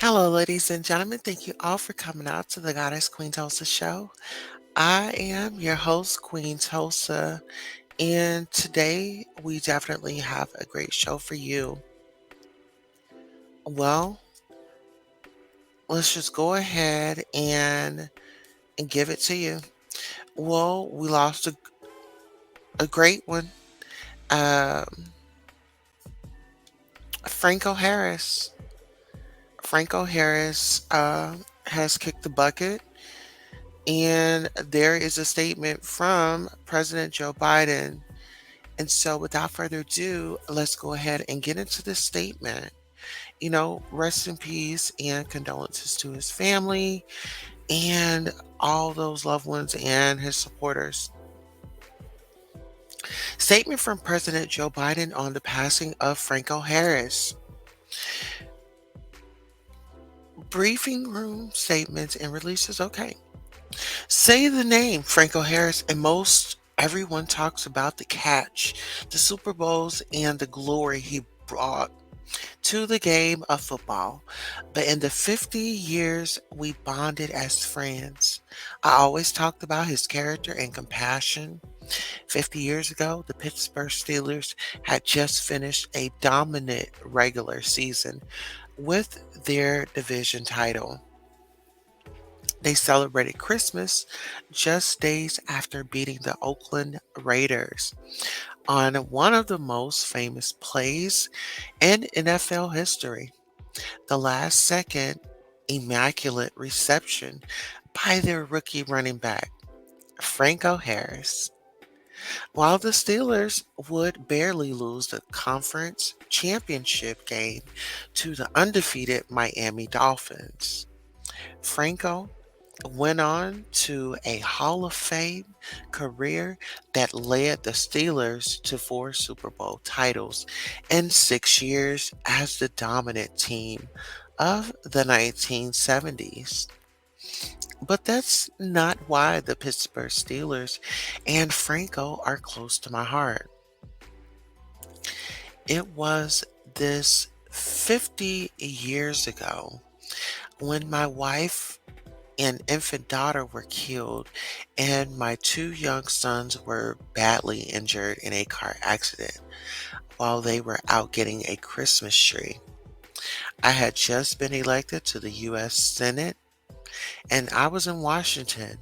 Hello, ladies and gentlemen. Thank you all for coming out to the Goddess Queen Tulsa show. I am your host, Queen Tulsa, and today we definitely have a great show for you. Well, let's just go ahead and give it to you. Well, we lost a great one. Um, Franco Harris. Franco Harris has kicked the bucket. And there is a statement from President Joe Biden. And so, without further ado, let's go ahead and get into this statement. Rest in peace and condolences to his family and all those loved ones and his supporters. Statement from President Joe Biden on the passing of Franco Harris. Briefing room statements and releases. Okay. Say the name Franco Harris, and most everyone talks about the catch, the Super Bowls, and the glory he brought to the game of football. But in the 50 years we bonded as friends, I always talked about his character and compassion. 50 years ago, the Pittsburgh Steelers had just finished a dominant regular season with their division title. They celebrated Christmas just days after beating the Oakland Raiders on one of the most famous plays in NFL history, the last second immaculate reception by their rookie running back, Franco Harris. While the Steelers would barely lose the conference championship game to the undefeated Miami Dolphins, Franco went on to a Hall of Fame career that led the Steelers to 4 Super Bowl titles in 6 years as the dominant team of the 1970s. But that's not why the Pittsburgh Steelers and Franco are close to my heart. It was this 50 years ago when my wife and infant daughter were killed, and my 2 young sons were badly injured in a car accident while they were out getting a Christmas tree. I had just been elected to the U.S. Senate, and I was in Washington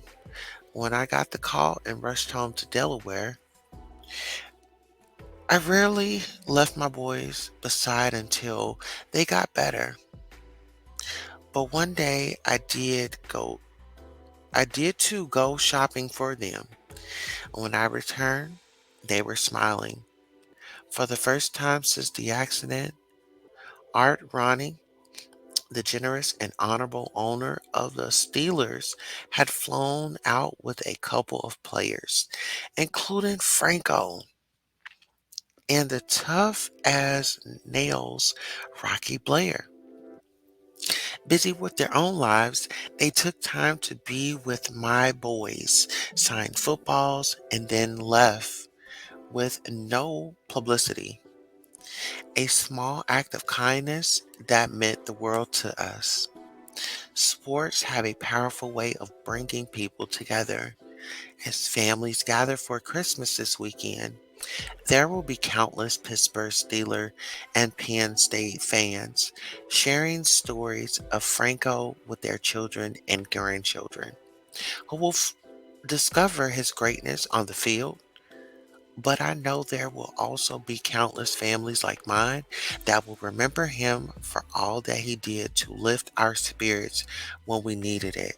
when I got the call and rushed home to Delaware. I rarely left my boys beside until they got better, but one day I did too go shopping for them. When I returned, they were smiling. For the first time since the accident, Art Ronnie, the generous and honorable owner of the Steelers, had flown out with a couple of players, including Franco and the tough as nails Rocky Blair. Busy with their own lives, they took time to be with my boys, signed footballs, and then left with no publicity. A small act of kindness that meant the world to us. Sports have a powerful way of bringing people together. As families gather for Christmas this weekend, there will be countless Pittsburgh Steeler and Penn State fans sharing stories of Franco with their children and grandchildren, who will discover his greatness on the field. But I know there will also be countless families like mine that will remember him for all that he did to lift our spirits when we needed it.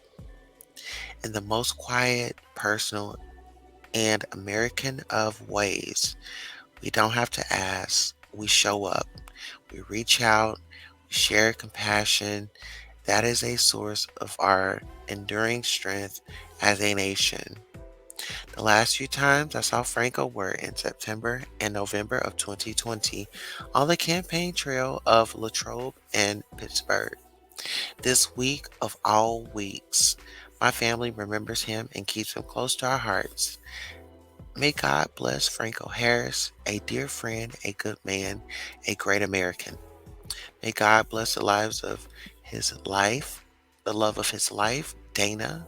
In the most quiet, personal, and American of ways, we don't have to ask. We show up. We reach out. We share compassion. That is a source of our enduring strength as a nation. The last few times I saw Franco were in September and November of 2020 on the campaign trail of Latrobe and Pittsburgh. This week of all weeks, my family remembers him and keeps him close to our hearts. May God bless Franco Harris, a dear friend, a good man, a great American. May God bless the lives of his life, the love of his life, Dana,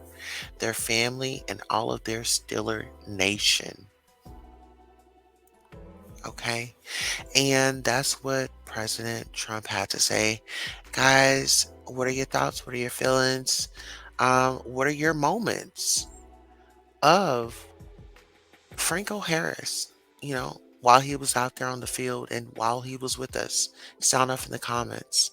their family, and all of their Steeler nation. Okay. And that's what President Trump had to say. Guys, what are your thoughts? What are your feelings? What are your moments of Franco Harris, while he was out there on the field and while he was with us? Sound off in the comments.